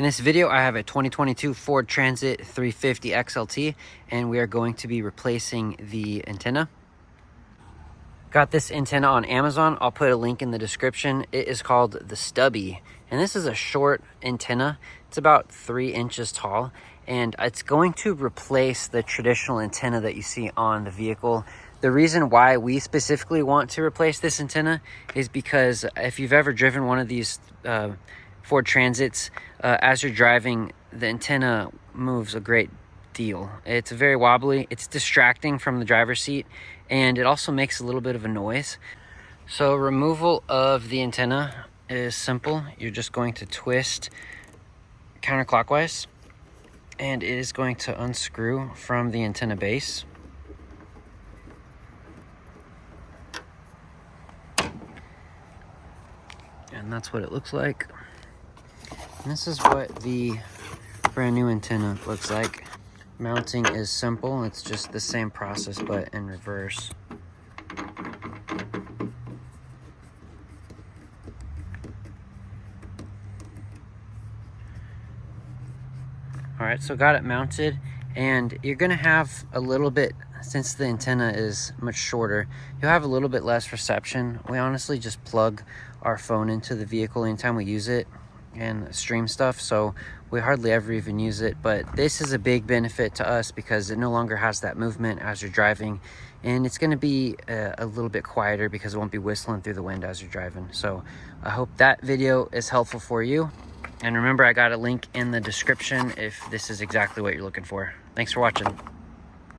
In this video, I have a 2022 Ford Transit 350 XLT, and we are going to be replacing the antenna. Got this antenna on Amazon. I'll put a link in the description. It is called the Stubby, and this is a short antenna. It's about 3 inches tall, and it's going to replace the traditional antenna that you see on the vehicle. The reason why we specifically want to replace this antenna is because if you've ever driven one of these Ford Transits, as you're driving, the antenna moves a great deal. It's very wobbly, it's distracting from the driver's seat, and it also makes a little bit of a noise. So removal of the antenna is simple. You're just going to twist counterclockwise, and it is going to unscrew from the antenna base. And that's what it looks like. And this is what the brand new antenna looks like. Mounting is simple. It's just the same process, but in reverse. All right, so got it mounted, and you're gonna have a little bit, since the antenna is much shorter, you'll have a little bit less reception. We honestly just plug our phone into the vehicle anytime we use it and stream stuff, so we hardly ever even use it. But this is a big benefit to us because it no longer has that movement as you're driving, and it's going to be a little bit quieter because it won't be whistling through the wind as you're driving. So I hope that video is helpful for you, and remember, I got a link in the description if this is exactly what you're looking for. Thanks for watching.